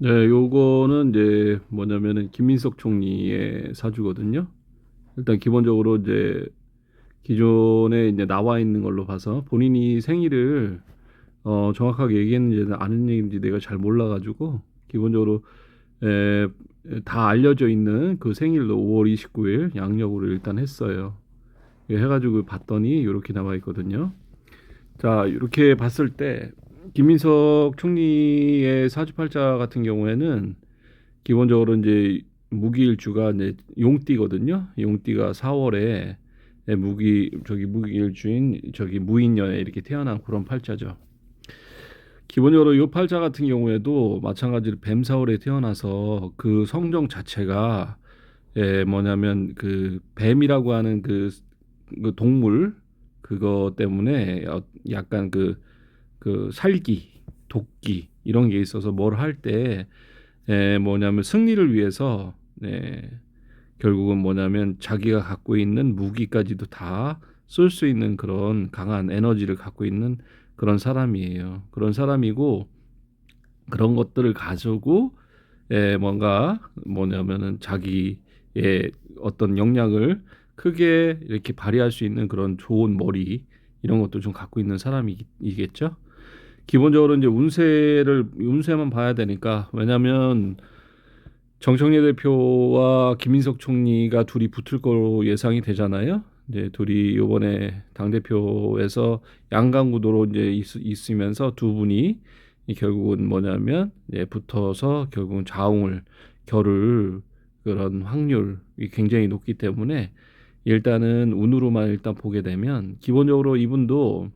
네, 요거는 이제 뭐냐면은 김민석 총리의 사주거든요. 일단 기본적으로 이제 기존에 이제 나와 있는 걸로 봐서 본인이 생일을 정확하게 얘기했는지 아는 얘기인지 내가 잘 몰라가지고 기본적으로 에, 다 알려져 있는 그 생일로 5월 29일 양력으로 일단 했어요. 예, 해가지고 봤더니 이렇게 나와 있거든요. 자, 이렇게 봤을 때 김민석 총리의 사주팔자 같은 경우에는 기본적으로 이제 무기일주가 이제 용띠거든요. 용띠가 4월에 무기일주인 저기 무인년에 이렇게 태어난 그런 팔자죠. 기본적으로 이 팔자 같은 경우에도 마찬가지로 뱀사월에 태어나서 그 성정 자체가 뭐냐면 그 뱀이라고 하는 그 동물 그거 때문에 약간 그 살기, 돕기 이런 게 있어서 뭘 할 때 뭐냐면 승리를 위해서 결국은 뭐냐면 자기가 갖고 있는 무기까지도 다 쏠 수 있는 그런 강한 에너지를 갖고 있는 그런 사람이에요. 그런 사람이고 그런 것들을 가지고 뭔가 뭐냐면은 자기의 어떤 역량을 크게 이렇게 발휘할 수 있는 그런 좋은 머리 이런 것도 좀 갖고 있는 사람이겠죠. 기본적으로 이제 운세만 봐야 되니까 왜냐하면 정청래 대표와 김인석 총리가 둘이 붙을 거로 예상이 되잖아요. 이제 둘이 이번에 당 대표에서 양강 구도로 이제 있으면서 두 분이 이 결국은 뭐냐면 붙어서 결국은 좌웅을 겨룰 그런 확률이 굉장히 높기 때문에 일단은 운으로만 일단 보게 되면 기본적으로 이분도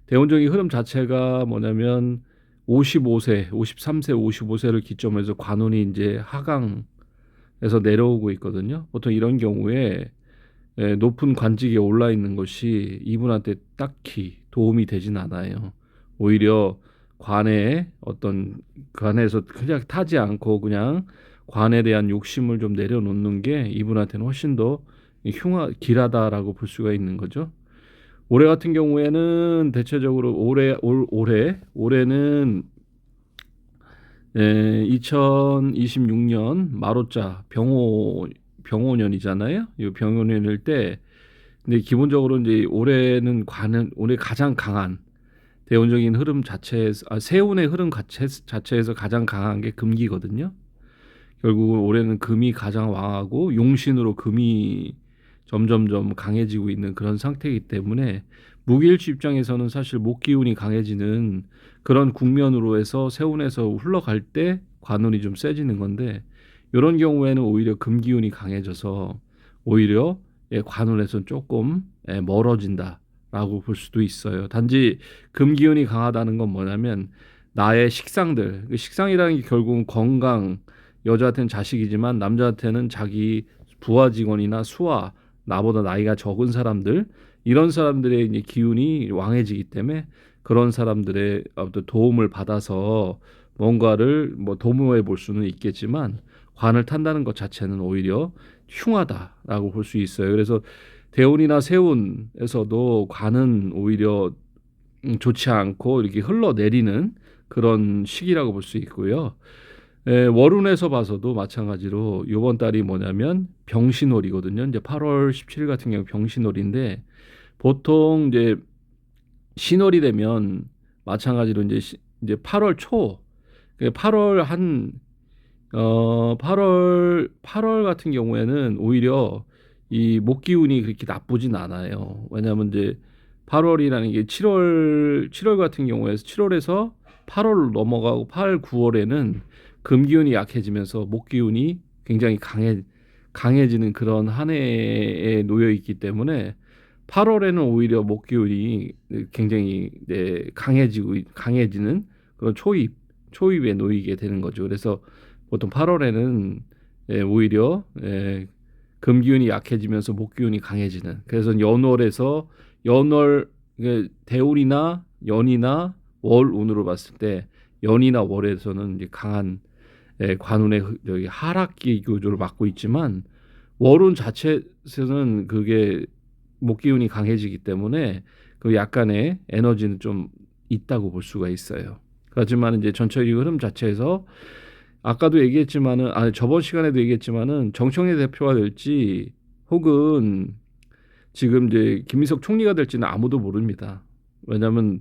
대운적인 흐름 자체가 뭐냐면 55세, 53세, 55세를 기점으로 해서 관운이 이제 하강에서 내려오고 있거든요. 보통 이런 경우에 높은 관직에 올라 있는 것이 이분한테 딱히 도움이 되진 않아요. 오히려 관에서 그냥 타지 않고 그냥 관에 대한 욕심을 좀 내려놓는 게 이분한테는 훨씬 더 길하다라고 볼 수가 있는 거죠. 올해 같은 경우에는 대체적으로 올해는 2026년 마로자 병오년이잖아요. 이 병오년일 때 근데 기본적으로 이제 올해 가장 강한 대운적인 흐름 자체에서 세운의 흐름 자체에서 가장 강한 게 금기거든요. 결국 올해는 금이 가장 왕하고 용신으로 금이 점점점 강해지고 있는 그런 상태이기 때문에 무기일주 입장에서는 사실 목기운이 강해지는 그런 국면으로 해서 세운에서 흘러갈 때 관운이 좀 세지는 건데 이런 경우에는 오히려 금기운이 강해져서 오히려 관운에서는 조금 멀어진다라고 볼 수도 있어요. 단지 금기운이 강하다는 건 뭐냐면 나의 식상들, 그 식상이라는 게 결국은 건강, 여자한테는 자식이지만 남자한테는 자기 부하 직원이나 수하, 나보다 나이가 적은 사람들 이런 사람들의 이제 기운이 왕해지기 때문에 그런 사람들의 어떤 도움을 받아서 뭔가를 뭐 도모해 볼 수는 있겠지만 관을 탄다는 것 자체는 오히려 흉하다라고 볼 수 있어요. 그래서 대운이나 세운에서도 관은 오히려 좋지 않고 이렇게 흘러내리는 그런 시기라고 볼 수 있고요. 월운에서 봐서도 마찬가지로 이번 달이 뭐냐면 병신월이거든요. 이제 8월 17일 같은 경우 병신월인데 보통 이제 신월이 되면 마찬가지로 이제 8월 초, 8월 8월 같은 경우에는 오히려 이 목기운이 그렇게 나쁘진 않아요. 왜냐하면 이제 8월이라는 게 7월 같은 경우에서 7월에서 8월 넘어가고 8, 9월에는 금기운이 약해지면서 목기운이 굉장히 강해지는 그런 한 해에 놓여 있기 때문에 8월에는 오히려 목기운이 굉장히 강해지는 그런 초입에 놓이게 되는 거죠. 그래서 보통 8월에는 오히려 금기운이 약해지면서 목기운이 강해지는. 그래서 연월 대운이나 연이나 월운으로 봤을 때 연이나 월에서는 이제 강한 관운의 여기 하락기 구조를 맡고 있지만 월운 자체에서는 그게 목기운이 강해지기 때문에 그 약간의 에너지는 좀 있다고 볼 수가 있어요. 하지만 이제 전체적인 흐름 자체에서 아까도 얘기했지만은, 아니, 저번 시간에도 얘기했지만은 정청래 대표가 될지 혹은 지금 이제 김민석 총리가 될지는 아무도 모릅니다. 왜냐하면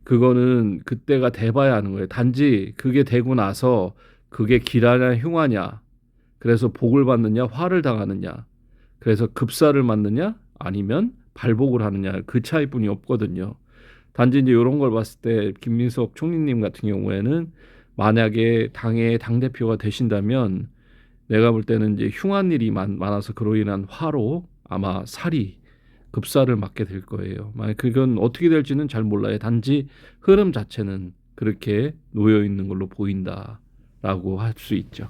그거는 그때가 돼봐야 하는 거예요. 단지 그게 되고 나서 그게 기라냐 흉하냐, 그래서 복을 받느냐 화를 당하느냐, 그래서 급사를 맞느냐 아니면 발복을 하느냐, 그 차이뿐이 없거든요. 단지 이제 이런 걸 봤을 때 김민석 총리님 같은 경우에는 만약에 당의 당대표가 되신다면 내가 볼 때는 이제 흉한 일이 많아서 그로 인한 화로 아마 살이 급사를 맞게 될 거예요. 만약 그건 어떻게 될지는 잘 몰라요. 단지 흐름 자체는 그렇게 놓여 있는 걸로 보인다라고 할 수 있죠.